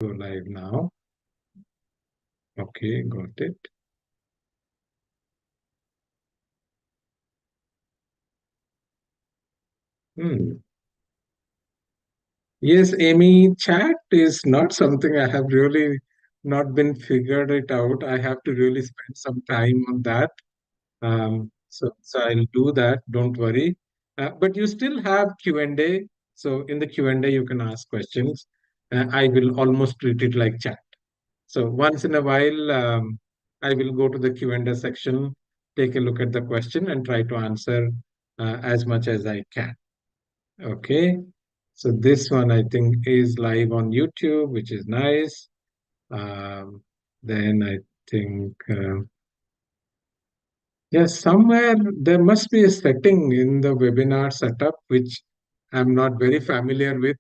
Go live now. Okay, got it. Hmm. Yes, Amy, chat is not something I have really not been figured it out. I have to really spend some time on that. So I'll do that. Don't worry. But you still have Q&A. So in the Q&A, you can ask questions. I will almost treat it like chat. So once in a while, I will go to the Q&A section, take a look at the question, and try to answer as much as I can. Okay. So this one I think is live on YouTube, which is nice. Then I think, yes, somewhere there must be a setting in the webinar setup which I'm not very familiar with.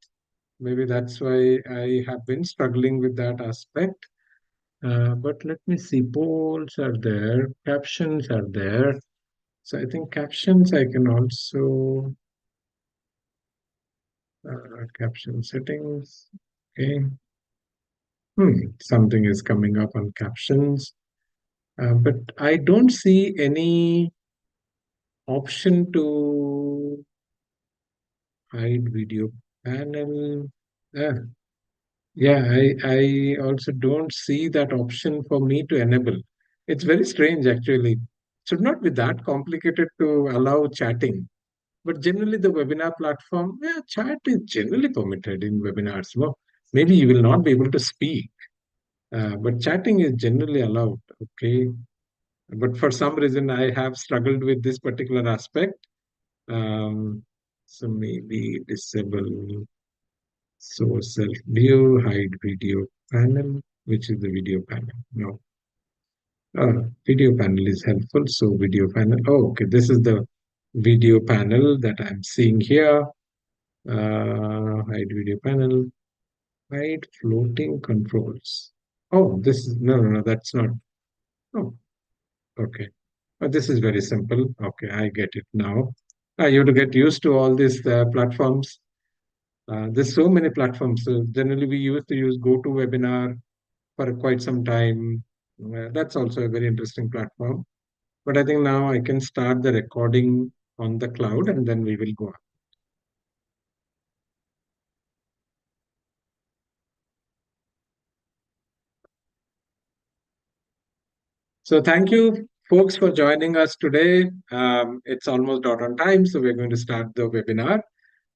Maybe that's why I have been struggling with that aspect. But let me see, polls are there, captions are there. So I think captions I can also, caption settings. Okay. Something is coming up on captions, but I don't see any option to hide video panel. Uh, yeah, I also don't see that option for me to enable. It's very strange, actually. Should not be that complicated to allow chatting. But generally, the webinar platform, yeah, chat is generally permitted in webinars. Well, maybe you will not be able to speak, but chatting is generally allowed. Okay. But for some reason, I have struggled with this particular aspect. Um, so maybe disable source self view, hide video panel, which is the video panel. No, video panel is helpful. So video panel. Oh, okay. This is the video panel that I'm seeing here. Hide video panel, hide floating controls. Oh, this is no. That's not. Oh, okay. This is very simple. Okay, I get it now. You have to get used to all these platforms. There's so many platforms. So generally, we used to use GoToWebinar for quite some time. That's also a very interesting platform. But I think now I can start the recording on the cloud and then we will go on. So thank you, folks, for joining us today. It's almost dot on time, so we're going to start the webinar.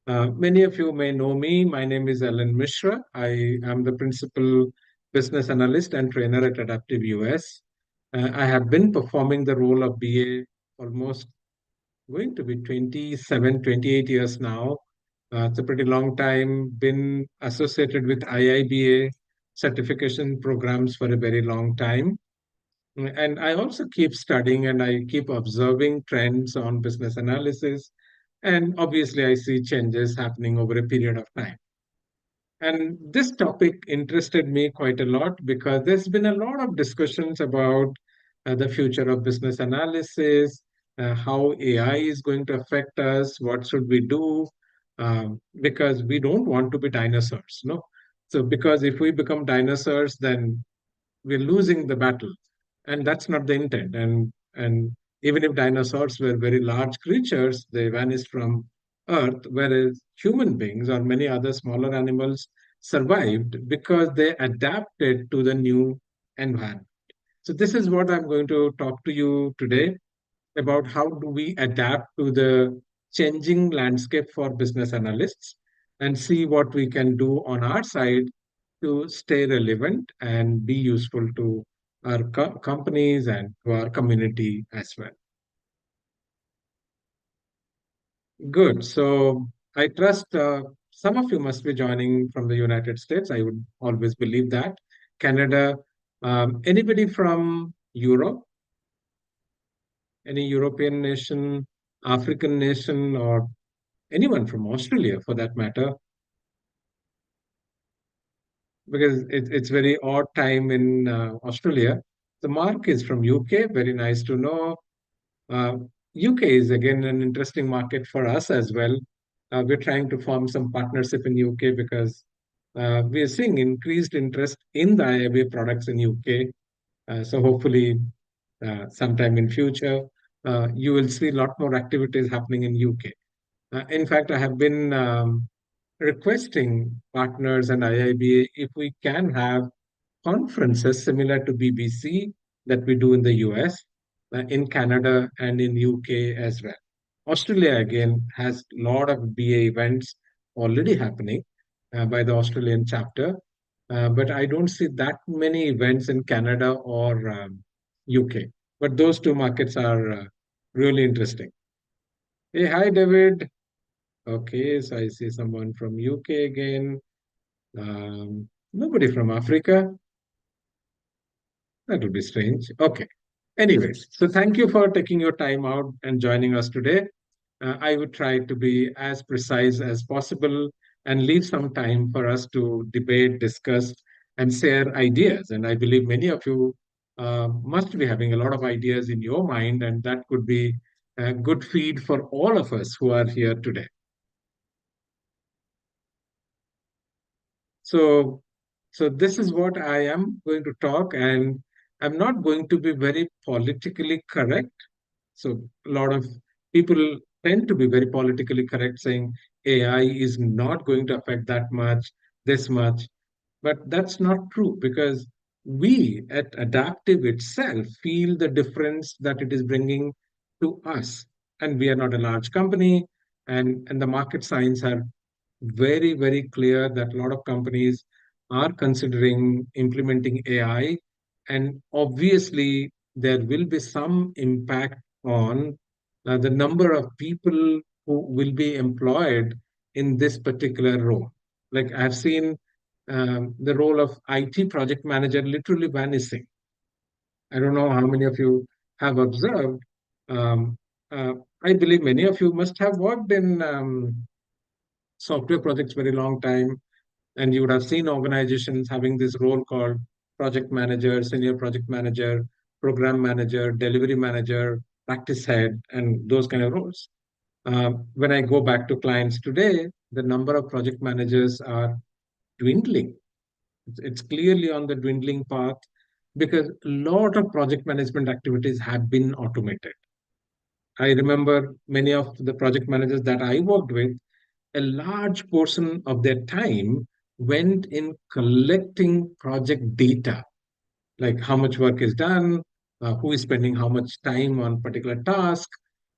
Many of you may know me. My name is Alan Mishra. I am the principal business analyst and trainer at Adaptive US. I have been performing the role of BA almost going to be 27, 28 years now. It's a pretty long time. Been associated with IIBA certification programs for a very long time. And I also keep studying and I keep observing trends on business analysis. And obviously, I see changes happening over a period of time. And this topic interested me quite a lot because there's been a lot of discussions about the future of business analysis, how AI is going to affect us, what should we do, because we don't want to be dinosaurs, no? So, because if we become dinosaurs, then we're losing the battle, and that's not the intent. And even if dinosaurs were very large creatures, they vanished from Earth, whereas human beings or many other smaller animals survived because they adapted to the new environment. So this is what I'm going to talk to you today about how do we adapt to the changing landscape for business analysts and see what we can do on our side to stay relevant and be useful to our companies and to our community as well. Good. So I trust some of you must be joining from the United States. I would always believe that. Canada, anybody from Europe, any European nation, African nation, or anyone from Australia for that matter, because it's very odd time in Australia. The Mark is from UK. Very nice to know. Uh, UK is again an interesting market for us as well. We're trying to form some partnership in UK because we are seeing increased interest in the IIBA products in UK. So hopefully, sometime in future, you will see a lot more activities happening in UK. In fact, I have been requesting partners and IIBA if we can have conferences similar to BBC that we do in the US, in Canada, and in UK as well. Australia again has a lot of BA events already happening by the Australian chapter, but I don't see that many events in Canada or UK. But those two markets are really interesting. Hey, hi, David. Okay, so I see someone from UK again. Nobody from Africa. That will be strange. Okay. Anyways, so thank you for taking your time out and joining us today. I would try to be as precise as possible and leave some time for us to debate, discuss, and share ideas. And I believe many of you must be having a lot of ideas in your mind, and that could be a good feed for all of us who are here today. So, so this is what I am going to talk, and I'm not going to be very politically correct. So a lot of people tend to be very politically correct, saying AI is not going to affect that much, this much. But that's not true because we at Adaptive itself feel the difference that it is bringing to us. And we are not a large company, and the market signs are very, very clear that a lot of companies are considering implementing AI. And obviously, there will be some impact on the number of people who will be employed in this particular role. Like I've seen the role of IT project manager literally vanishing. I don't know how many of you have observed. Um, uh, I believe many of you must have worked in software projects very long time, and you would have seen organizations having this role called project manager, senior project manager, program manager, delivery manager, practice head, and those kind of roles. When I go back to clients today, the number of project managers are dwindling. It's clearly on the dwindling path because a lot of project management activities have been automated. I remember many of the project managers that I worked with, a large portion of their time went in collecting project data, like how much work is done, who is spending how much time on particular task,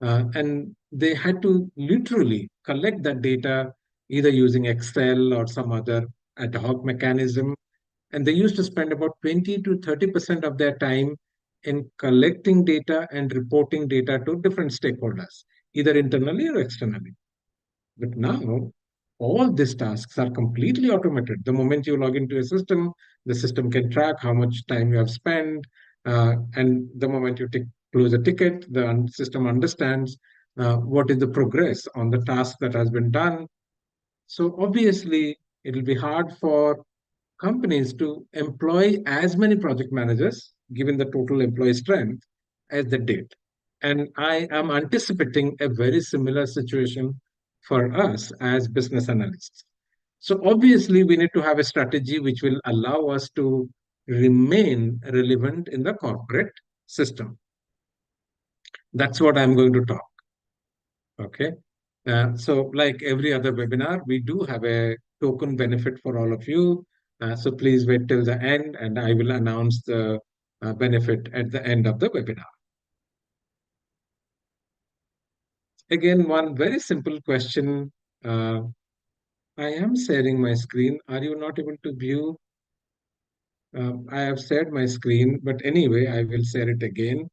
and they had to literally collect that data either using Excel or some other ad hoc mechanism. And they used to spend about 20 to 30% of their time in collecting data and reporting data to different stakeholders, either internally or externally. But now, all these tasks are completely automated. The moment you log into a system, the system can track how much time you have spent. And the moment you close a ticket, the system understands what is the progress on the task that has been done. So obviously, it will be hard for companies to employ as many project managers, given the total employee strength, as they did. And I am anticipating a very similar situation for us as business analysts. So obviously, we need to have a strategy which will allow us to remain relevant in the corporate system. That's what I'm going to talk. Okay. So, like every other webinar, we do have a token benefit for all of you. So please wait till the end, and I will announce the benefit at the end of the webinar. Again, one very simple question. Uh, I am sharing my screen. Are you not able to view? I have shared my screen, but anyway, I will share it again.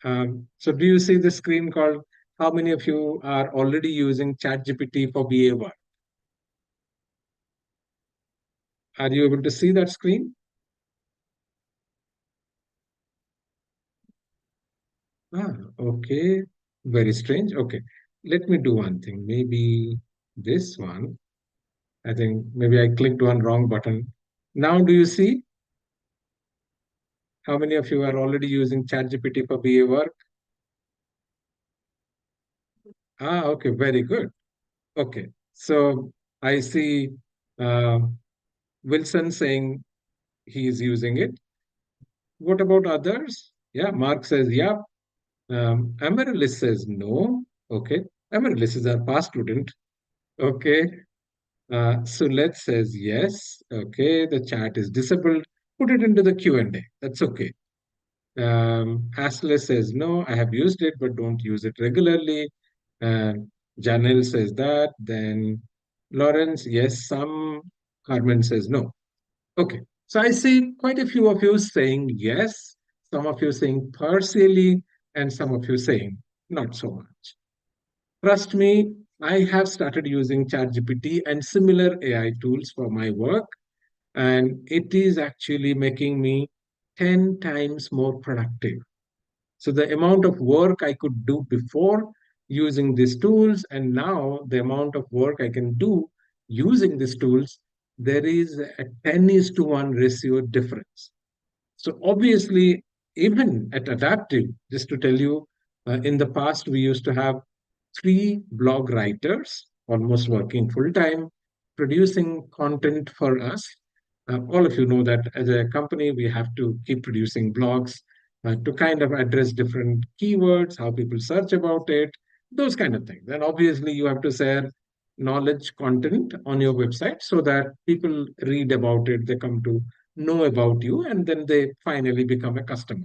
So do you see the screen called, how many of you are already using ChatGPT for BA work? Are you able to see that screen? Ah, okay. Very strange. Okay. Let me do one thing. Maybe this one. I think maybe I clicked one wrong button. Now, do you see how many of you are already using ChatGPT for BA work? Ah, okay. Very good. Okay. So I see. Uh, Wilson saying he is using it. What about others? Yeah, Mark says, yeah. Amaryllis says no. Okay. Amaryllis is our past student. Okay. Sulet says yes. Okay. The chat is disabled. Put it into the Q&A. That's okay. Asle says no. I have used it, but don't use it regularly. Janelle says that. Then Lawrence, yes. Some. Carmen says no. Okay. So I see quite a few of you saying yes, some of you saying partially, and some of you saying not so much. Trust me, I have started using ChatGPT and similar AI tools for my work, and it is actually making me 10 times more productive. So the amount of work I could do before using these tools, and now the amount of work I can do using these tools, there is a 10 is to 1 ratio difference. So obviously, even at Adaptive, just to tell you, in the past we used to have 3 blog writers, almost working full time, producing content for us. All of you know that as a company, we have to keep producing blogs to kind of address different keywords, how people search about it, those kind of things. And obviously, you have to share knowledge content on your website so that people read about it, they come to know about you, and then they finally become a customer.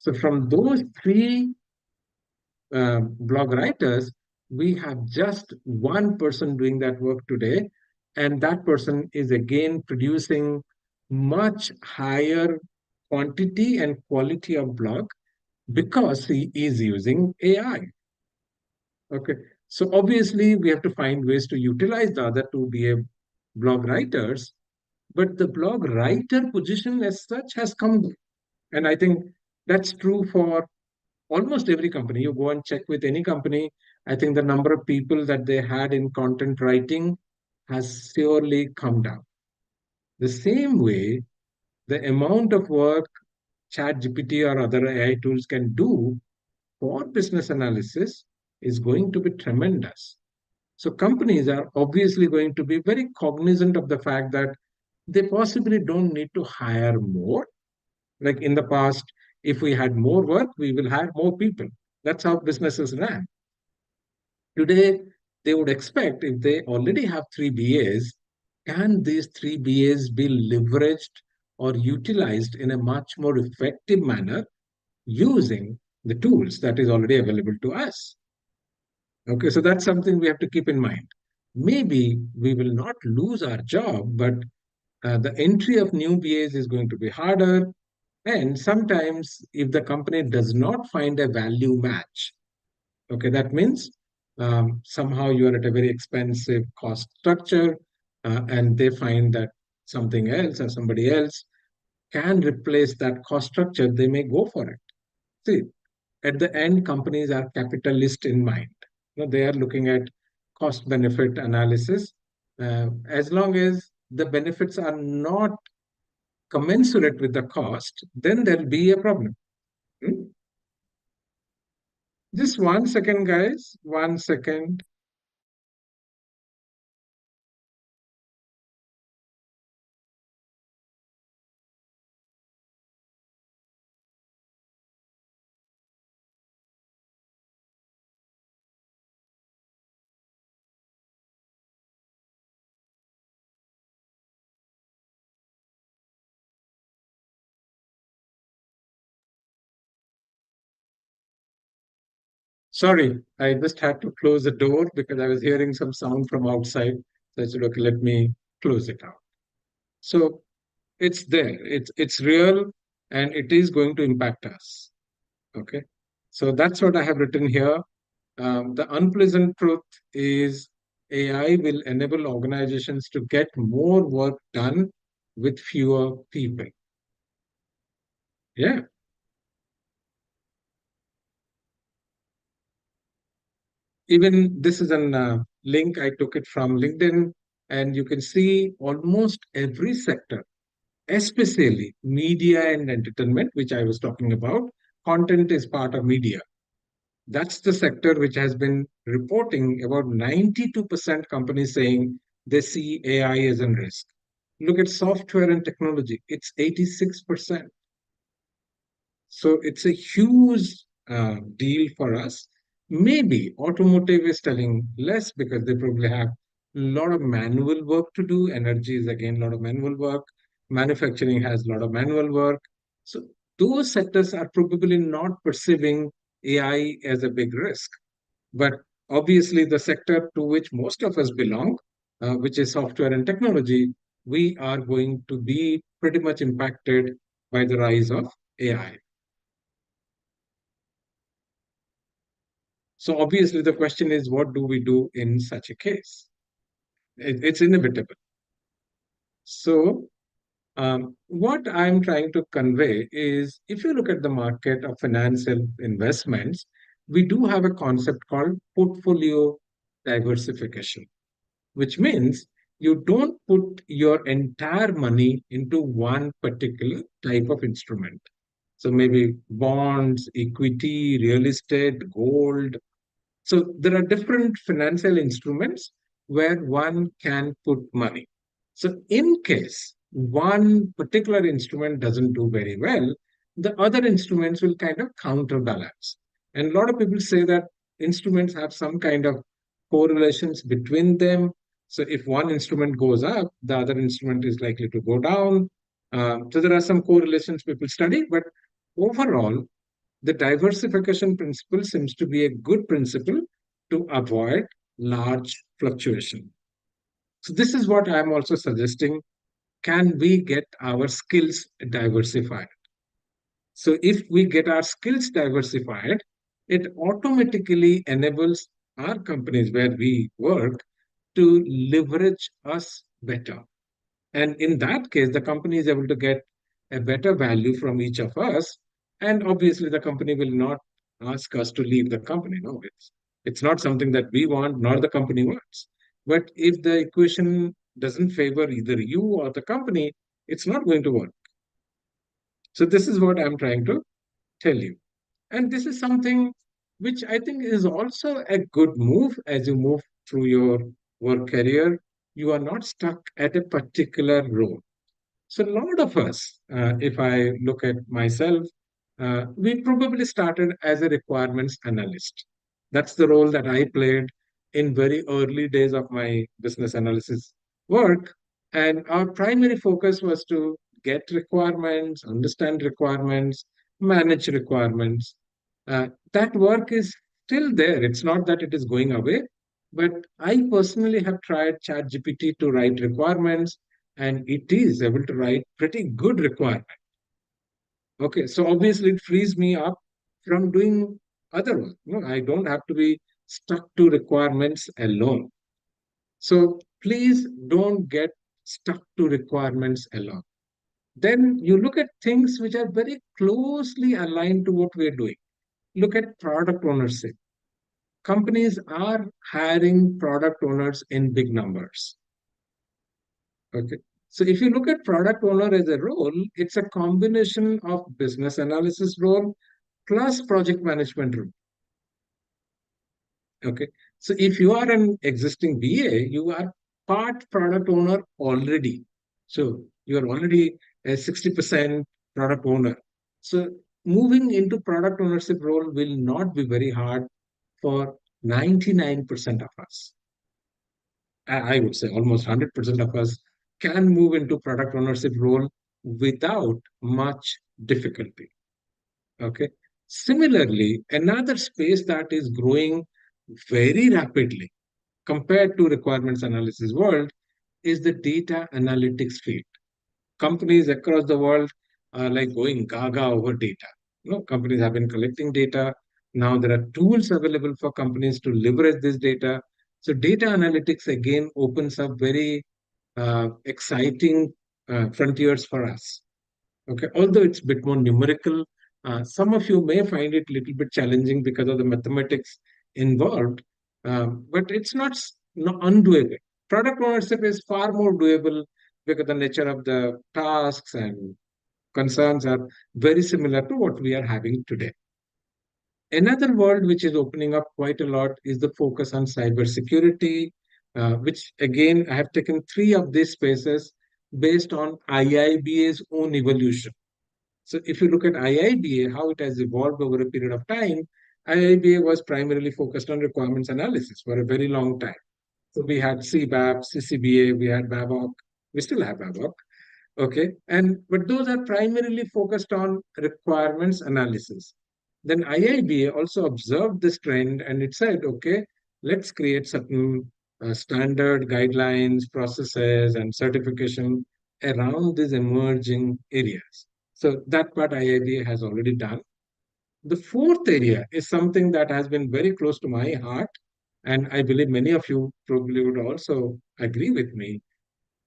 So from those 3 blog writers, we have just one person doing that work today, and that person is again producing much higher quantity and quality of blog because he is using AI. Okay, so obviously we have to find ways to utilize the other 2 blog writers, but the blog writer position as such has come down. And I think that's true for almost every company. You go and check with any company, I think the number of people that they had in content writing has surely come down. The same way, the amount of work ChatGPT or other AI tools can do for business analysis is going to be tremendous. So companies are obviously going to be very cognizant of the fact that they possibly don't need to hire more. Like in the past, if we had more work, we will hire more people. That's how businesses ran. Today, they would expect if they already have 3 BAs, can these 3 BAs be leveraged or utilized in a much more effective manner using the tools that is already available to us? Okay, so that's something we have to keep in mind. Maybe we will not lose our job, but the entry of new BAs is going to be harder. And sometimes, if the company does not find a value match, okay, that means somehow you are at a very expensive cost structure, and they find that something else or somebody else can replace that cost structure, they may go for it. See, at the end, companies are capitalist in mind. They are looking at cost benefit analysis. As long as the benefits are not commensurate with the cost, then there'll be a problem. Hmm? Just 1 second, guys. 1 second. Sorry, I just had to close the door because I was hearing some sound from outside. So I said, okay, let me close it out. So it's there. It's real, and it is going to impact us. Okay. So that's what I have written here. The unpleasant truth is AI will enable organizations to get more work done with fewer people. Yeah. Even this is an link. I took it from LinkedIn, and you can see almost every sector, especially media and entertainment, which I was talking about. Content is part of media. That's the sector which has been reporting about 92% companies saying they see AI as a risk. Look at software and technology, it's 86%. So it's a huge deal for us. Maybe automotive is telling less because they probably have a lot of manual work to do. Energy is again a lot of manual work. Manufacturing has a lot of manual work. So those sectors are probably not perceiving AI as a big risk. But obviously, the sector to which most of us belong, which is software and technology, we are going to be pretty much impacted by the rise of AI. So obviously, the question is, what do we do in such a case? It's inevitable. So what I'm trying to convey is, if you look at the market of financial investments, we do have a concept called portfolio diversification, which means you don't put your entire money into one particular type of instrument. So maybe bonds, equity, real estate, gold. So there are different financial instruments where one can put money. So in case one particular instrument doesn't do very well, the other instruments will kind of counterbalance. And a lot of people say that instruments have some kind of correlations between them. So if one instrument goes up, the other instrument is likely to go down. So there are some correlations people study, but overall, the diversification principle seems to be a good principle to avoid large fluctuation. So this is what I'm also suggesting. Can we get our skills diversified? So if we get our skills diversified, it automatically enables our companies where we work to leverage us better. And in that case, the company is able to get a better value from each of us. And obviously, the company will not ask us to leave the company. No, it's not something that we want, nor the company wants. But if the equation doesn't favor either you or the company, it's not going to work. So this is what I'm trying to tell you. And this is something which I think is also a good move as you move through your work career. You are not stuck at a particular role. So, a lot of us, if I look at myself, we probably started as a requirements analyst. That's the role that I played in very early days of my business analysis work. And our primary focus was to get requirements, understand requirements, manage requirements. That work is still there. It's not that it is going away, but I personally have tried ChatGPT to write requirements, and it is able to write pretty good requirement. Okay, so obviously it frees me up from doing other work. No, I don't have to be stuck to requirements alone. So please don't get stuck to requirements alone. Then you look at things which are very closely aligned to what we're doing. Look at product ownership. Companies are hiring product owners in big numbers. Okay. So if you look at product owner as a role, it's a combination of business analysis role plus project management role. Okay. So if you are an existing BA, you are part product owner already. So you are already a 60% product owner. So moving into product ownership role will not be very hard for 99% of us. I would say almost 100% of us can move into product ownership role without much difficulty. Okay. Similarly, another space that is growing very rapidly compared to requirements analysis world is the data analytics field. Companies across the world are like going gaga over data. Companies have been collecting data. Now there are tools available for companies to leverage this data. So data analytics again opens up very exciting frontiers for us. Okay, although it's a bit more numerical, some of you may find it a little bit challenging because of the mathematics involved, but it's not undoable. Product ownership is far more doable because the nature of the tasks and concerns are very similar to what we are having today. Another world which is opening up quite a lot is the focus on cybersecurity, which again, I have taken three of these spaces based on IIBA's own evolution. So if you look at IIBA, how it has evolved over a period of time, IIBA was primarily focused on requirements analysis for a very long time. So we had CBAP, CCBA, we had BABOK, we still have BABOK. Okay. And but those are primarily focused on requirements analysis. Then IIBA also observed this trend and it said, okay, let's create certain standard guidelines, processes, and certification around these emerging areas. So that part IIBA has already done. The fourth area is something that has been very close to my heart, and I believe many of you probably would also agree with me.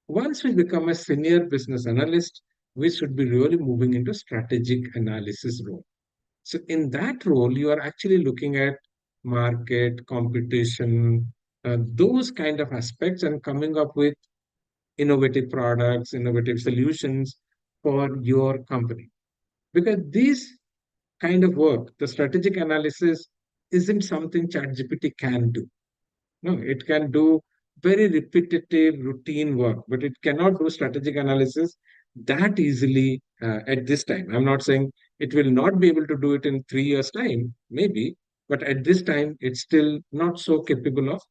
Once we become a senior business analyst, we should be really moving into strategic analysis role. So in that role, you are actually looking at market, competition, those kind of aspects and coming up with innovative products, innovative solutions for your company. Because these kind of work, the strategic analysis isn't something ChatGPT can do. No, it can do very repetitive, routine work, but it cannot do strategic analysis that easily at this time. I'm not saying it will not be able to do it in 3 years' time, maybe, but at this time, it's still not so capable of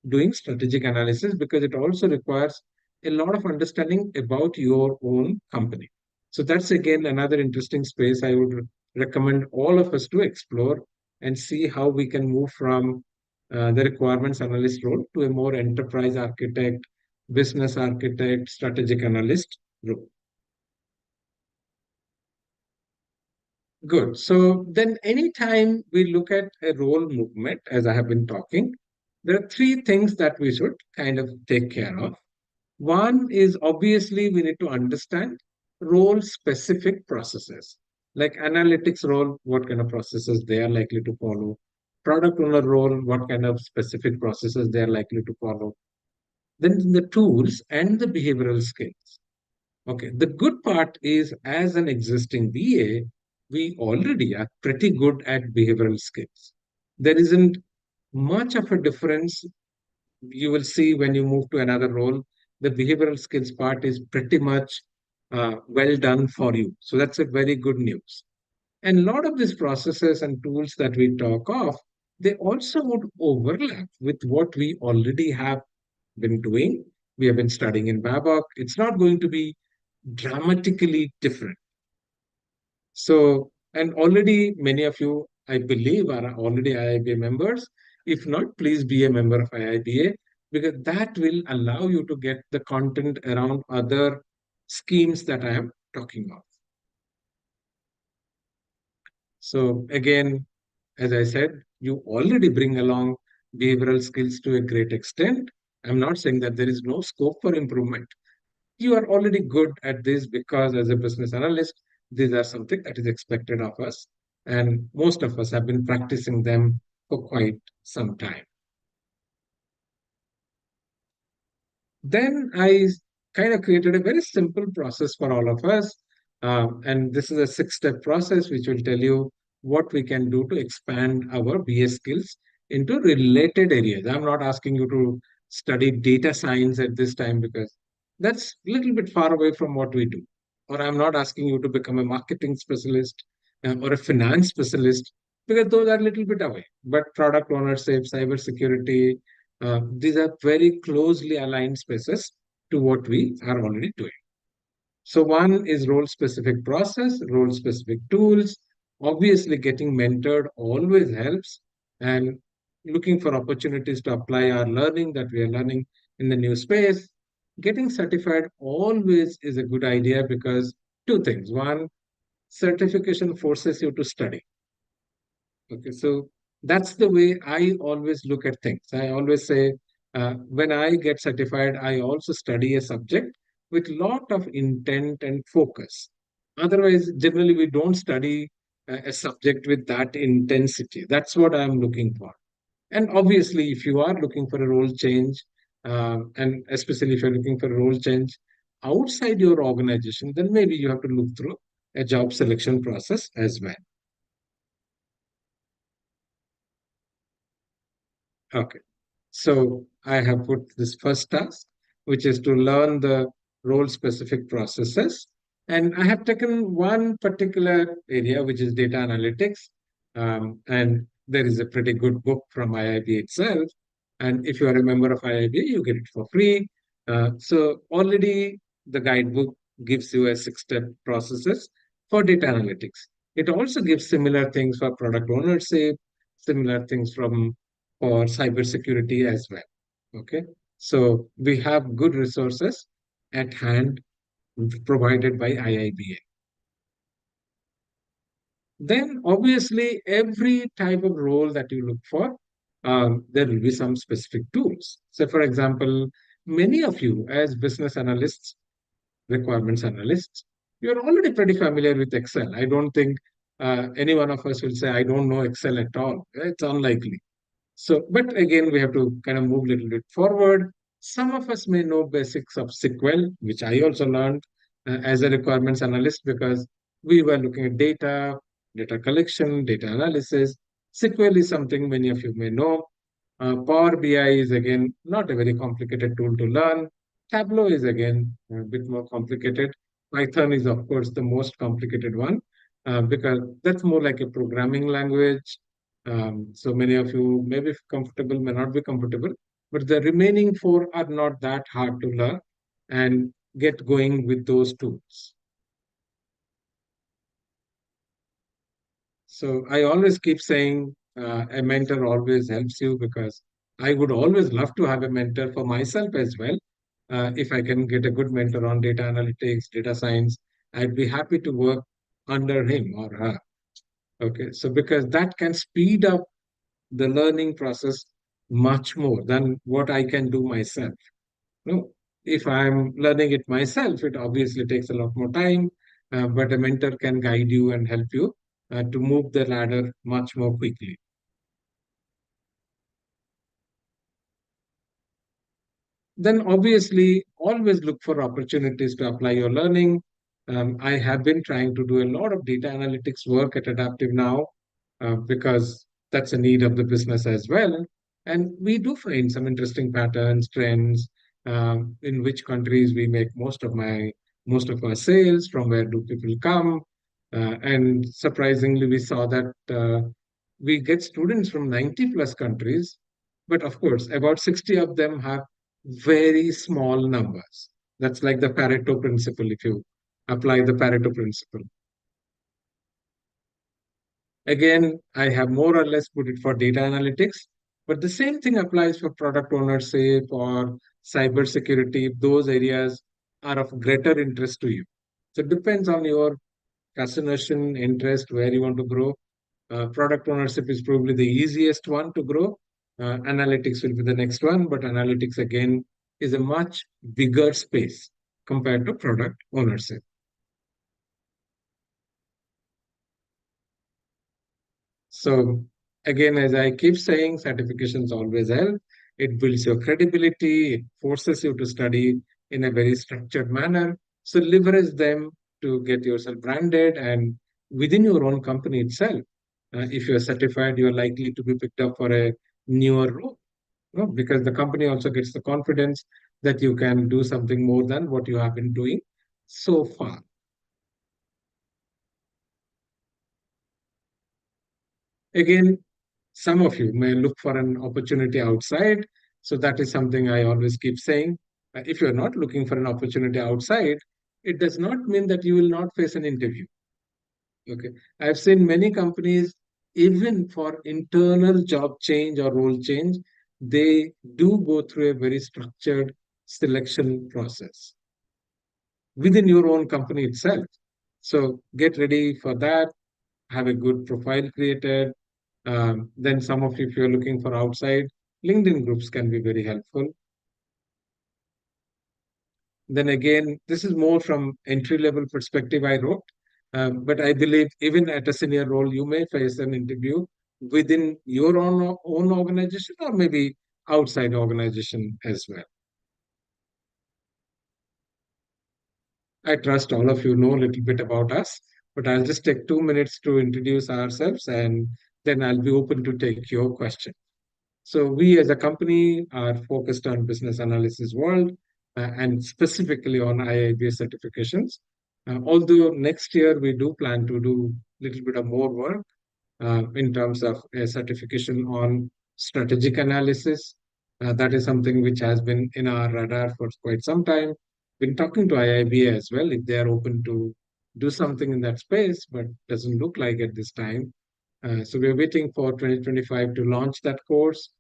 doing strategic analysis because it also requires a lot of understanding about your own company. So that's again another interesting space I would recommend all of us to explore and see how we can move from the requirements analyst role to a more enterprise architect, business architect, strategic analyst role. Good. So then anytime we look at a role movement, as I have been talking, there are three things that we should kind of take care of. One is obviously we need to understand role specific processes. Like analytics role, what kind of processes they are likely to follow. Product owner role, what kind of specific processes they are likely to follow. Then the tools and the behavioral skills. Okay, the good part is as an existing BA, we already are pretty good at behavioral skills. There isn't much of a difference you will see when you move to another role. The behavioral skills part is pretty much well done for you. So that's a very good news. And a lot of these processes and tools that we talk of, they also would overlap with what we already have been doing. We have been studying in Babok. It's not going to be dramatically different. So, and already many of you, I believe, are already IIBA members. If not, please be a member of IIBA because that will allow you to get the content around other schemes that I am talking of. So, again, as I said, you already bring along behavioral skills to a great extent. I'm not saying that there is no scope for improvement. You are already good at this because as a business analyst, these are something that is expected of us. And most of us have been practicing them for quite some time. Then I kind of created a very simple process for all of us. And this is a 6 step process which will tell you what we can do to expand our BS skills into related areas. I'm not asking you to study data science at this time because that's a little bit far away from what we do. Or I'm not asking you to become a marketing specialist or a finance specialist because those are a little bit away. But product ownership, cybersecurity, these are very closely aligned spaces to what we are already doing. So one is role specific process, role specific tools. Obviously, getting mentored always helps and looking for opportunities to apply our learning that we are learning in the new space. Getting certified always is a good idea because two things. One, certification forces you to study. Okay, so that's the way I always look at things. I always say, when I get certified, I also study a subject with lot of intent and focus. Otherwise, generally, we don't study a subject with that intensity. That's what I'm looking for. And obviously, if you are looking for a role change, and especially if you're looking for a role change outside your organization, then maybe you have to look through a job selection process as well. Okay. So I have put this first task, which is to learn the role specific processes. And I have taken one particular area, which is data analytics. And there is a pretty good book from IIB itself. And if you are a member of IIB, you get it for free. So already the guidebook gives you a six-step processes for data analytics. It also gives similar things for product ownership, similar things from for cybersecurity as well. Okay, so we have good resources at hand provided by IIBA. Then, obviously, every type of role that you look for, there will be some specific tools. So, for example, many of you, as business analysts, requirements analysts, you're already pretty familiar with Excel. I don't think any one of us will say, I don't know Excel at all. It's unlikely. So, but again, we have to kind of move a little bit forward. Some of us may know basics of SQL, which I also learned as a requirements analyst because we were looking at data, data collection, data analysis. SQL is something many of you may know. Power BI is again not a very complicated tool to learn. Tableau is again a bit more complicated. Python is, of course, the most complicated one because that's more like a programming language. So many of you may be comfortable, may not be comfortable, but the remaining four are not that hard to learn and get going with those tools. So I always keep saying a mentor always helps you because I would always love to have a mentor for myself as well. If I can get a good mentor on data analytics, data science, I'd be happy to work under him or her. Okay, so because that can speed up the learning process much more than what I can do myself. No, if I'm learning it myself, it obviously takes a lot more time, but a mentor can guide you and help you to move the ladder much more quickly. Then obviously always look for opportunities to apply your learning. I have been trying to do a lot of data analytics work at Adaptive now because that's a need of the business as well. And we do find some interesting patterns, trends, in which countries we make most of our sales, from where do people come. And surprisingly, we saw that we get students from 90 plus countries, but of course, about 60 of them have very small numbers. That's like the Pareto principle, if you apply the Pareto principle. Again, I have more or less put it for data analytics, but the same thing applies for product ownership or cybersecurity. Those areas are of greater interest to you. So it depends on your fascination, interest, where you want to grow. Product ownership is probably the easiest one to grow. Analytics will be the next one, but analytics again is a much bigger space compared to product ownership. So again, as I keep saying, certifications always help. It builds your credibility. It forces you to study in a very structured manner. So leverage them to get yourself branded and within your own company itself. If you're certified, you're likely to be picked up for a newer role. No, because the company also gets the confidence that you can do something more than what you have been doing so far. Again, some of you may look for an opportunity outside. So that is something I always keep saying. If you're not looking for an opportunity outside, it does not mean that you will not face an interview. Okay. I've seen many companies, even for internal job change or role change, they do go through a very structured selection process within your own company itself. So get ready for that, have a good profile created. Then some of you, if you're looking for outside, LinkedIn groups can be very helpful. Then again, this is more from entry level perspective I wrote. But I believe even at a senior role, you may face an interview within your own organization or maybe outside organization as well. I trust all of you know a little bit about us, but I'll just take 2 minutes to introduce ourselves and then I'll be open to take your question. So we as a company are focused on business analysis world and specifically on IIBA certifications. Although next year we do plan to do a little bit of more work in terms of a certification on strategic analysis. That is something which has been in our radar for quite some time. Been talking to IIBA as well if they are open to do something in that space, but doesn't look like at this time. So we're waiting for 2025 to launch that course,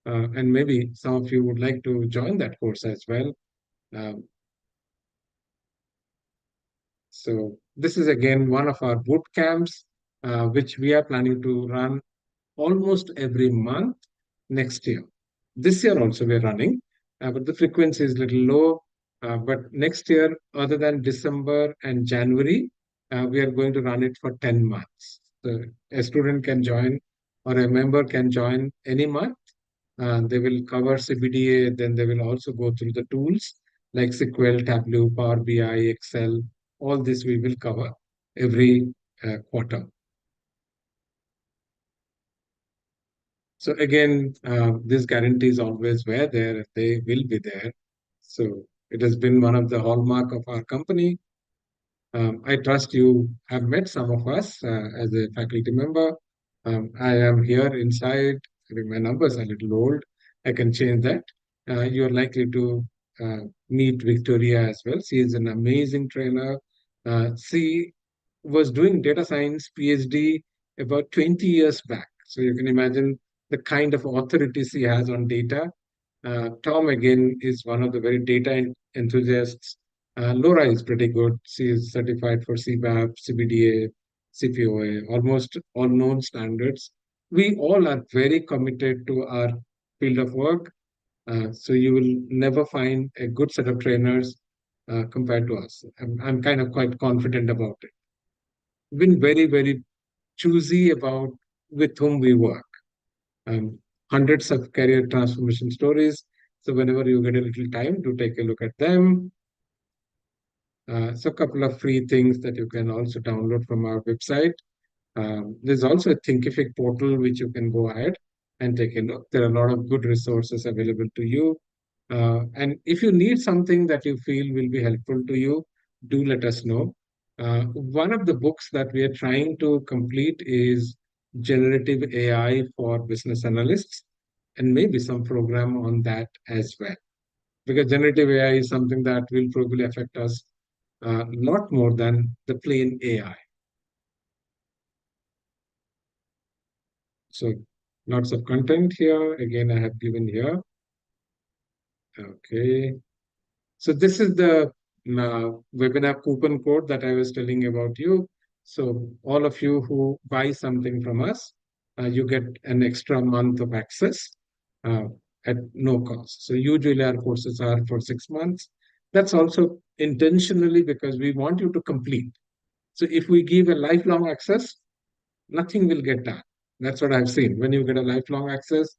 and maybe some of you would like to join that course as well. Um, so this is again one of our boot camps, which we are planning to run almost every month next year. This year also we're running, but the frequency is a little low. But next year, other than December and January, we are going to run it for 10 months. So a student can join or a member can join any month. They will cover CBDA, then they will also go through the tools like SQL, Tableau, Power BI, Excel. All this we will cover every quarter. So again, this guarantee is always where there, they will be there. So it has been one of the hallmark of our company. I trust you have met some of us as a faculty member. I am here inside. I think my numbers are a little old. I can change that. You're likely to meet Victoria as well. She is an amazing trainer. She was doing data science PhD about 20 years back. So you can imagine the kind of authority she has on data. Tom, again, is one of the very data enthusiasts. Laura is pretty good. She is certified for CBAP, CBDA, CPOA, almost all known standards. We all are very committed to our field of work. So you will never find a good set of trainers compared to us. I'm kind of quite confident about it. Been very, very choosy about with whom we work. Um, Hundreds of career transformation stories. So whenever you get a little time to take a look at them. So a couple of free things that you can also download from our website. There's also a Thinkific portal which you can go ahead and take a look. There are a lot of good resources available to you. And if you need something that you feel will be helpful to you, do let us know. One of the books that we are trying to complete is Generative AI for Business Analysts, and maybe some program on that as well. Because generative AI is something that will probably affect us a lot more than the plain AI. So lots of content here. Again, I have given here. Okay. So this is the webinar coupon code that I was telling about you. So all of you who buy something from us, you get an extra month of access uh, at no cost. So usually our courses are for 6 months. That's also intentionally because we want you to complete. So if we give a lifelong access, nothing will get done. That's what I've seen. When you get a lifelong access,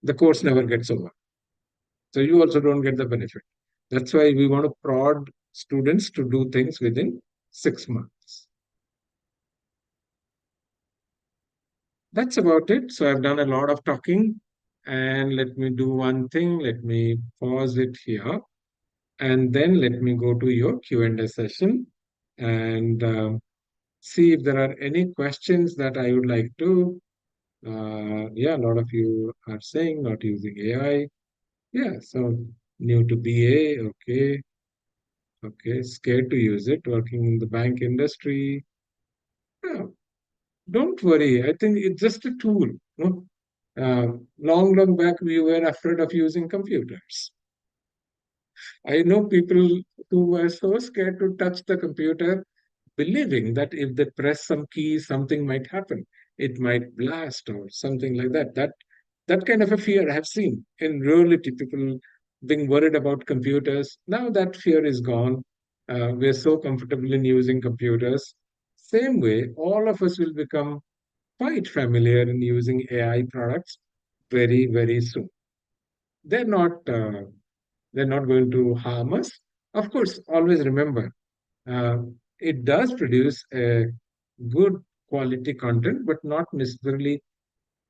the course never gets over. So you also don't get the benefit. That's why we want to prod students to do things within 6 months. That's about it. So I've done a lot of talking. And let me do one thing. Let me pause it here. And then let me go to your Q&A session and see if there are any questions that I would like to. Yeah, a lot of you are saying not using AI. Yeah, so new to BA, okay. Okay, scared to use it, working in the bank industry. Yeah, don't worry. I think it's just a tool. No? Long, long back, we were afraid of using computers. I know people who were so scared to touch the computer, believing that if they press some key, something might happen. It might blast or something like that. That kind of a fear I have seen in reality. People being worried about computers. Now that fear is gone. We're so comfortable in using computers. Same way, all of us will become quite familiar in using AI products very, very soon. They're not. They're not going to harm us. Of course, always remember uh, it does produce a good quality content, but not necessarily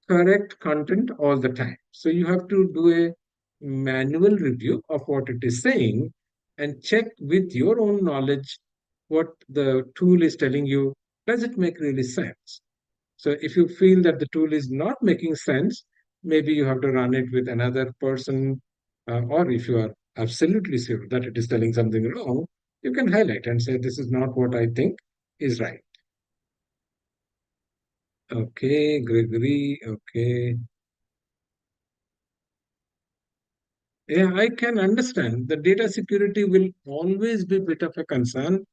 correct content all the time. So you have to do a manual review of what it is saying and check with your own knowledge what the tool is telling you. Does it make really sense? So if you feel that the tool is not making sense, maybe you have to run it with another person, or if you are absolutely sure that it is telling something wrong, you can highlight and say, this is not what I think is right. Okay, Gregory. Okay. Yeah, I can understand. The data security will always be a bit of a concern,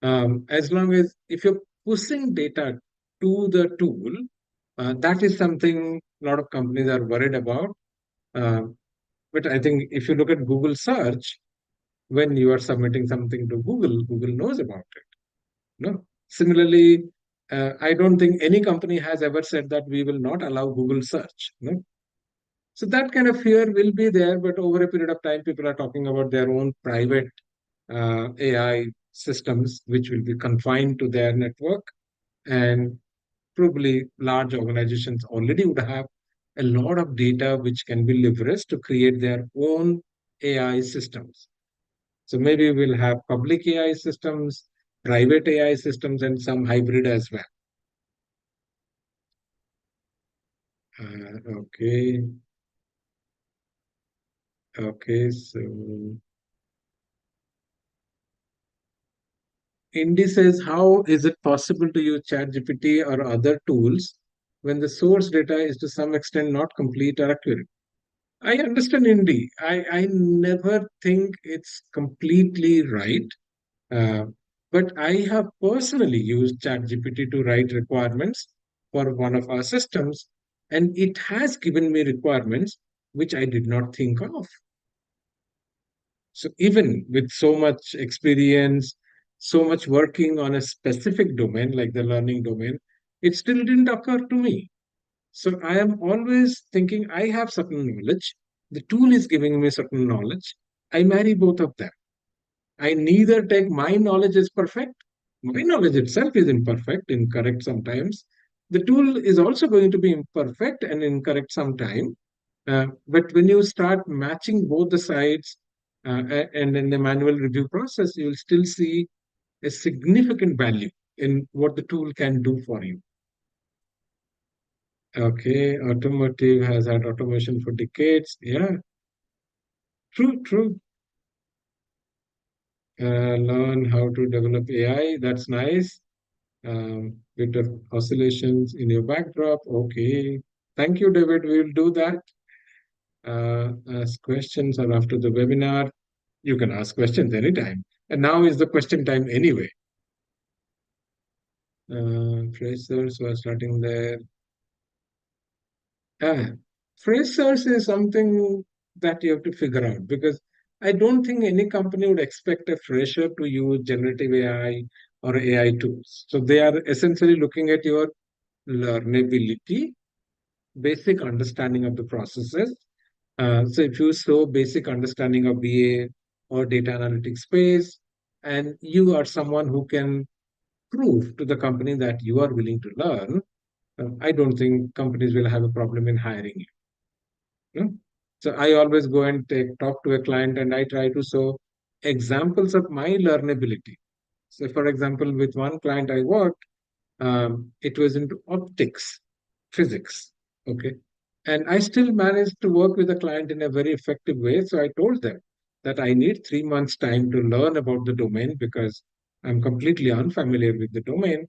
as long as if you're pushing data to the tool, that is something a lot of companies are worried about. Uh, but I think if you look at Google search, when you are submitting something to Google, Google knows about it. No. Similarly, I don't think any company has ever said that we will not allow Google search. No. So that kind of fear will be there, but over a period of time, people are talking about their own private AI systems, which will be confined to their network. And probably large organizations already would have a lot of data which can be leveraged to create their own AI systems. So maybe we'll have public AI systems, private AI systems, and some hybrid as well. Okay, okay. So Indy says, how is it possible to use ChatGPT or other tools when the source data is to some extent not complete or accurate? I understand Indy. I never think it's completely right. Uh, but I have personally used ChatGPT to write requirements for one of our systems, and it has given me requirements which I did not think of. So even with so much experience, so much working on a specific domain like the learning domain, it still didn't occur to me. So I am always thinking I have certain knowledge. The tool is giving me certain knowledge. I marry both of them. I neither take my knowledge as perfect. My knowledge itself is imperfect, incorrect sometimes. The tool is also going to be imperfect and incorrect sometime. But when you start matching both the sides and in the manual review process, you will still see a significant value in what the tool can do for you. Okay, automotive has had automation for decades. Yeah, true, true. Learn how to develop AI. That's nice. Bit of oscillations in your backdrop. Okay. Thank you, David. We will do that. Ask questions or after the webinar. You can ask questions anytime. And now is the question time anyway. Freshers who are starting there. Ah, freshers is something that you have to figure out because I don't think any company would expect a fresher to use generative AI or AI tools. So they are essentially looking at your learnability, basic understanding of the processes. So if you show basic understanding of BA or data analytics space, and you are someone who can prove to the company that you are willing to learn, I don't think companies will have a problem in hiring you. No? So I always go and talk to a client and I try to show examples of my learnability. So, for example, with one client I worked, it was into optics, physics. Okay. And I still managed to work with the client in a very effective way. So I told them that I need 3 months' time to learn about the domain because I'm completely unfamiliar with the domain.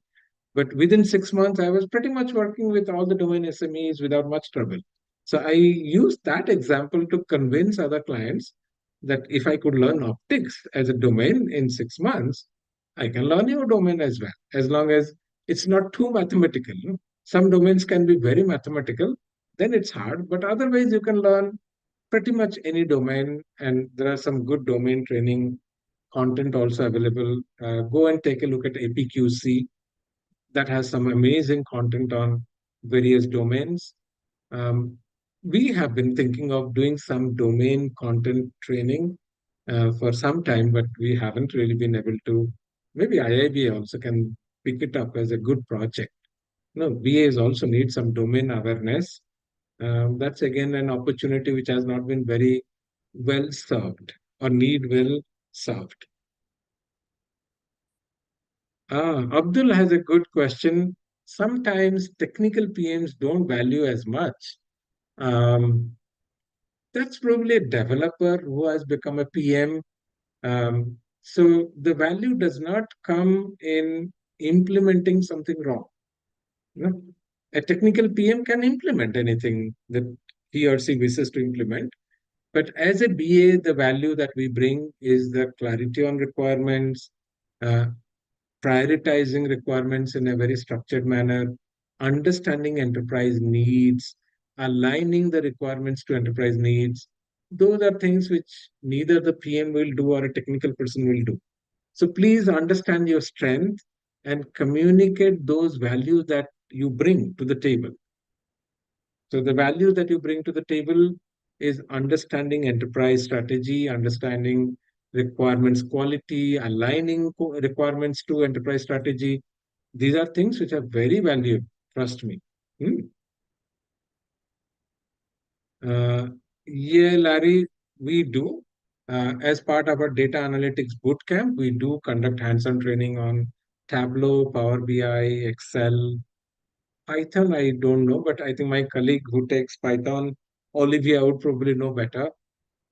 But within 6 months, I was pretty much working with all the domain SMEs without much trouble. So I used that example to convince other clients that if I could learn optics as a domain in 6 months, I can learn your domain as well, as long as it's not too mathematical. Some domains can be very mathematical, then it's hard, but otherwise you can learn pretty much any domain, and there are some good domain training content also available. Go and take a look at APQC that has some amazing content on various domains. Um, we have been thinking of doing some domain content training for some time, but we haven't really been able to. Maybe IIB also can pick it up as a good project. No, BAs also need some domain awareness. That's again an opportunity which has not been very well served or need well served. Abdul has a good question. Sometimes technical PMs don't value as much. Um, that's probably a developer who has become a PM. So the value does not come in implementing something wrong. You know, a technical PM can implement anything that he or she wishes to implement. But as a BA, the value that we bring is the clarity on requirements, uh, prioritizing requirements in a very structured manner, understanding enterprise needs, aligning the requirements to enterprise needs. Those are things which neither the PM will do or a technical person will do. So please understand your strength and communicate those values that you bring to the table. So the value that you bring to the table is understanding enterprise strategy, understanding requirements quality, aligning requirements to enterprise strategy. These are things which are very valuable, trust me. Hmm. Uh, yeah, Larry, we do. As part of our data analytics bootcamp, we do conduct hands-on training on Tableau, Power BI, Excel, Python. I don't know, but I think my colleague who takes Python, Olivia, would probably know better.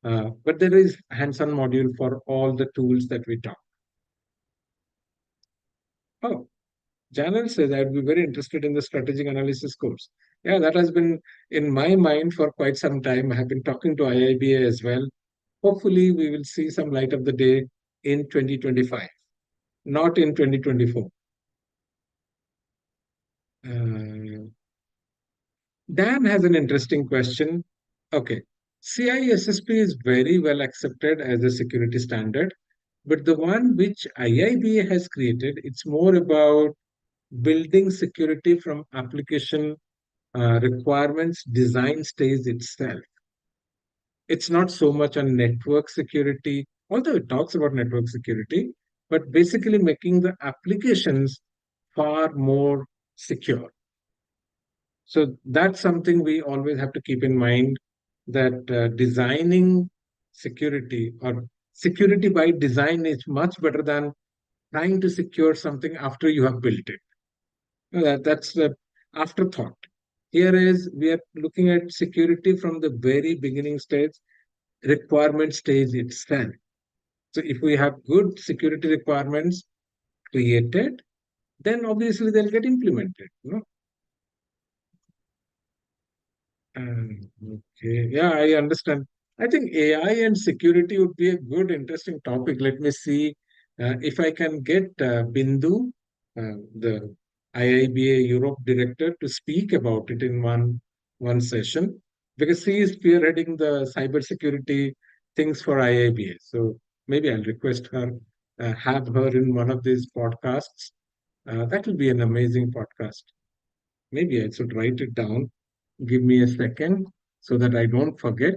But there is hands-on module for all the tools that we talk. Oh, Janel says I'd be very interested in the strategic analysis course. Yeah, that has been in my mind for quite some time. I have been talking to IIBA as well. Hopefully, we will see some light of the day in 2025, not in 2024. Uh, Dan has an interesting question. Okay, CISSP is very well accepted as a security standard, but the one which IIBA has created, it's more about building security from application requirements design stage itself. It's not so much on network security, although it talks about network security, but basically making the applications far more secure. So that's something we always have to keep in mind that designing security or security by design is much better than trying to secure something after you have built it. That's the afterthought. Here is we are looking at security from the very beginning stage, requirement stage itself. So if we have good security requirements created, then obviously they'll get implemented. Okay, yeah, I understand. I think AI and security would be a good, interesting topic. Let me see if I can get Bindu, the IIBA Europe director, to speak about it in one session because she is spearheading the cybersecurity things for IIBA. So maybe I'll request her, have her in one of these podcasts. That will be an amazing podcast. Maybe I should write it down. Give me a second so that I don't forget.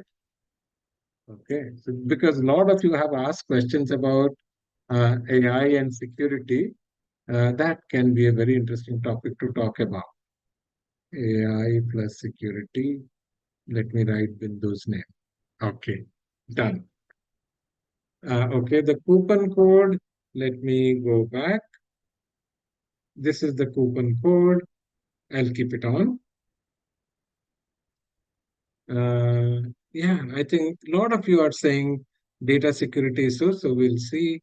Okay. So because a lot of you have asked questions about AI and security, that can be a very interesting topic to talk about. AI plus security. Let me write Bindu's name. Okay. Done. Okay. The coupon code. Let me go back. This is the coupon code. I'll keep it on. Uh, yeah, I think a lot of you are saying data security issues, so we'll see.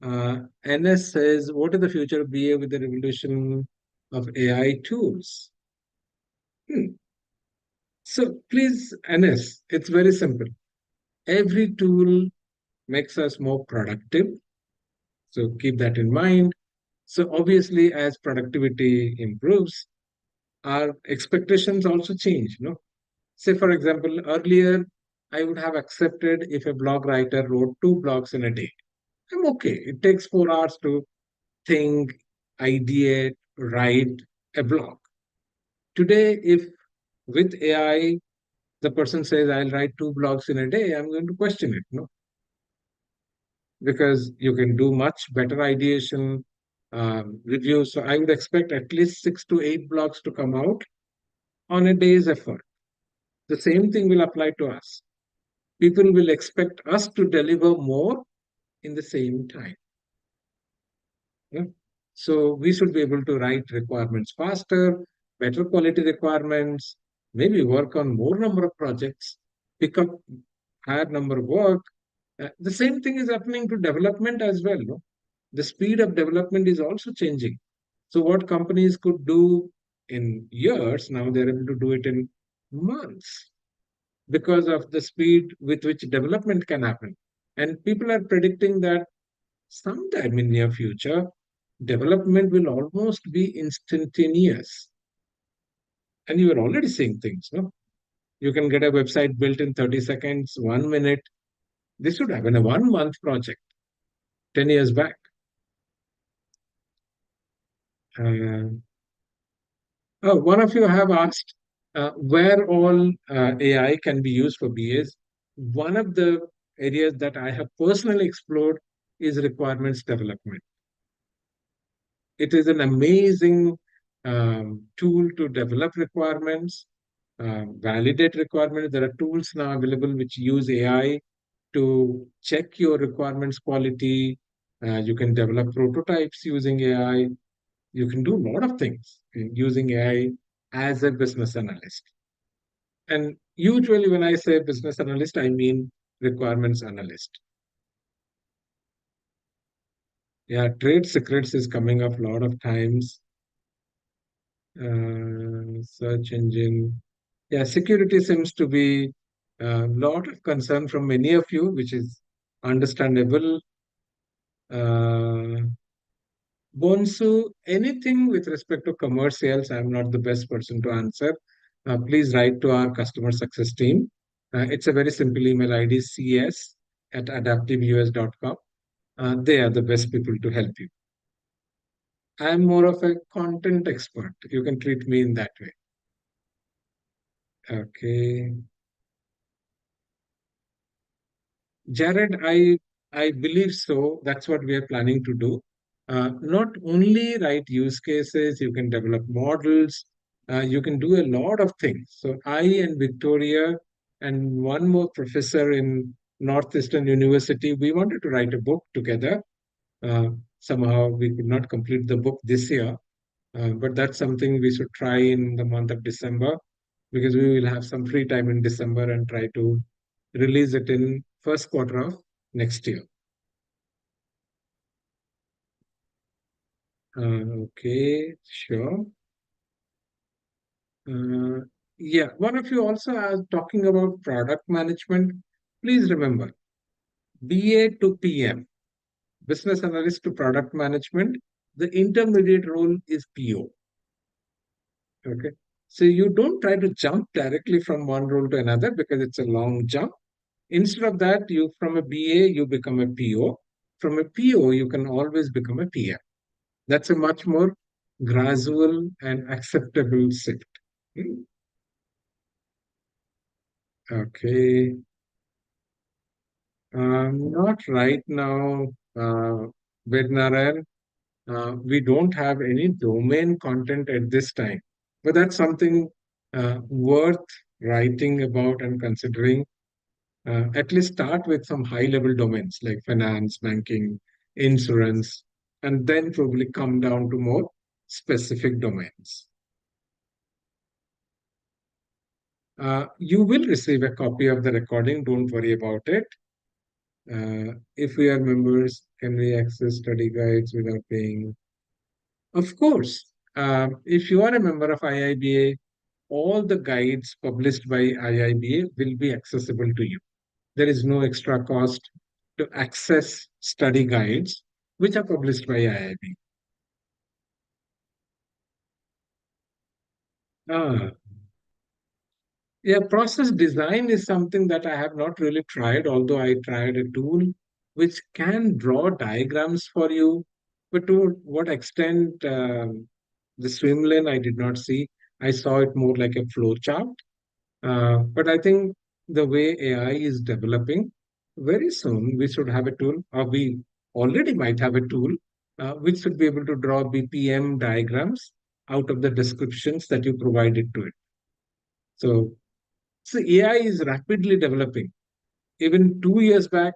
NS says, what is the future of BA with the revolution of AI tools? Hmm. So please, NS, it's very simple. Every tool makes us more productive. So keep that in mind. So obviously, as productivity improves, our expectations also change. Say, for example, earlier I would have accepted if a blog writer wrote 2 blogs in a day. I'm okay. It takes 4 hours to think, ideate, write a blog. Today, if with AI, the person says, I'll write 2 blogs in a day, I'm going to question it, because you can do much better ideation, reviews. So I would expect at least 6 to 8 blogs to come out on a day's effort. The same thing will apply to us. People will expect us to deliver more in the same time. Yeah? So we should be able to write requirements faster, better quality requirements, maybe work on more number of projects, pick up higher number of work. The same thing is happening to development as well. No? The speed of development is also changing. So what companies could do in years, now they're able to do it in months because of the speed with which development can happen. And people are predicting that sometime in near future, development will almost be instantaneous. And you are already seeing things, no? You can get a website built in 30 seconds, 1 minute. This should have been a 1 month project 10 years back. Uh, One of you have asked where all AI can be used for BAs. One of the areas that I have personally explored is requirements development. It is an amazing tool to develop requirements, validate requirements. There are tools now available which use AI to check your requirements quality. You can develop prototypes using AI. You can do a lot of things using AI as a business analyst. And usually, when I say business analyst, I mean requirements analyst. Yeah, trade secrets is coming up a lot of times. Search engine. Yeah, security seems to be a lot of concern from many of you, which is understandable. Uh, Bonsu, anything with respect to commercials, I'm not the best person to answer. Please write to our customer success team. It's a very simple email ID, cs@adaptiveus.com. They are the best people to help you. I'm more of a content expert. You can treat me in that way. Okay. Jared, I believe so. That's what we are planning to do. Not only write use cases, you can develop models, you can do a lot of things. So I and Victoria and one more professor in Northeastern University, we wanted to write a book together. Uh, Somehow we could not complete the book this year, but that's something we should try in the month of December because we will have some free time in December and try to release it in first quarter of next year. Okay, sure. Uh, yeah, one of you also are talking about product management. Please remember, BA to PM, business analyst to product management. The intermediate role is PO. Okay. So you don't try to jump directly from one role to another because it's a long jump. Instead of that, you from a BA, you become a PO. From a PO, you can always become a PM. That's a much more gradual and acceptable shift. Hmm. Okay. Not right now, Vednarayan. We don't have any domain content at this time, but that's something worth writing about and considering. At least start with some high level domains like finance, banking, insurance, and then probably come down to more specific domains. You will receive a copy of the recording. Don't worry about it. If we are members, can we access study guides without paying? Of course. If you are a member of IIBA, all the guides published by IIBA will be accessible to you. There is no extra cost to access study guides which are published by IIB. Ah, yeah, process design is something that I have not really tried, although I tried a tool which can draw diagrams for you. But to what extent the swim lane I did not see. I saw it more like a flow chart. But I think the way AI is developing, very soon we should have a tool, or we already might have a tool, which should be able to draw BPM diagrams out of the descriptions that you provided to it. So So AI is rapidly developing. Even 2 years back,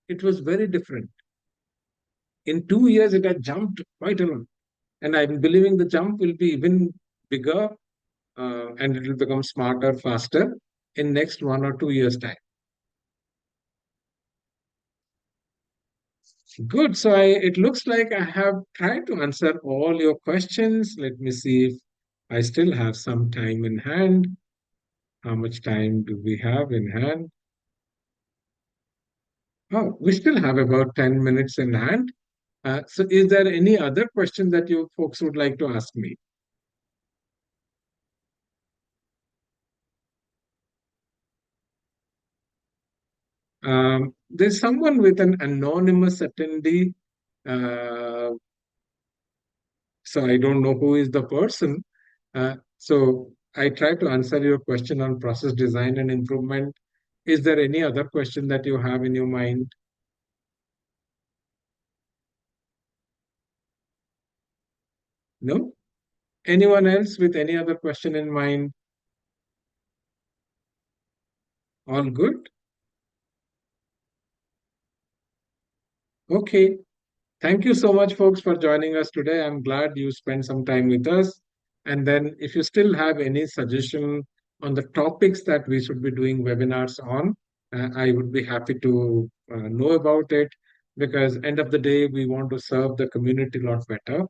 it was very different. In 2 years, it had jumped quite a lot. And I'm believing the jump will be even bigger and it will become smarter, faster in next 1 or 2 years' time. Good. So it looks like I have tried to answer all your questions. Let me see if I still have some time in hand. How much time do we have in hand? Oh, we still have about 10 minutes in hand. So is there any other question that you folks would like to ask me? There's someone with an anonymous attendee. Uh, so I don't know who is the person. So I try to answer your question on process design and improvement. Is there any other question that you have in your mind? No? Anyone else with any other question in mind? All good? Okay. Thank you so much, folks, for joining us today. I'm glad you spent some time with us. And then, if you still have any suggestion on the topics that we should be doing webinars on, I would be happy to know about it because end of the day, we want to serve the community a lot better.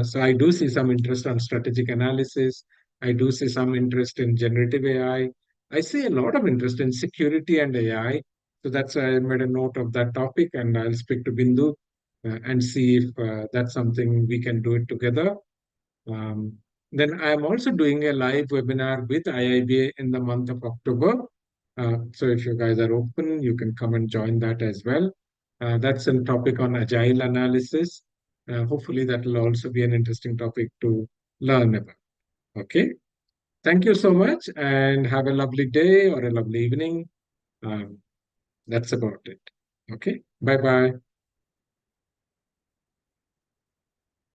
So I do see some interest on strategic analysis. I do see some interest in generative AI. I see a lot of interest in security and AI. So that's why I made a note of that topic, and I'll speak to Bindu and see if that's something we can do it together. Um, then I'm also doing a live webinar with IIBA in the month of October. So if you guys are open, you can come and join that as well. That's a topic on agile analysis. Hopefully, that will also be an interesting topic to learn about. Okay. Thank you so much and have a lovely day or a lovely evening. Um, that's about it. Okay. Bye bye.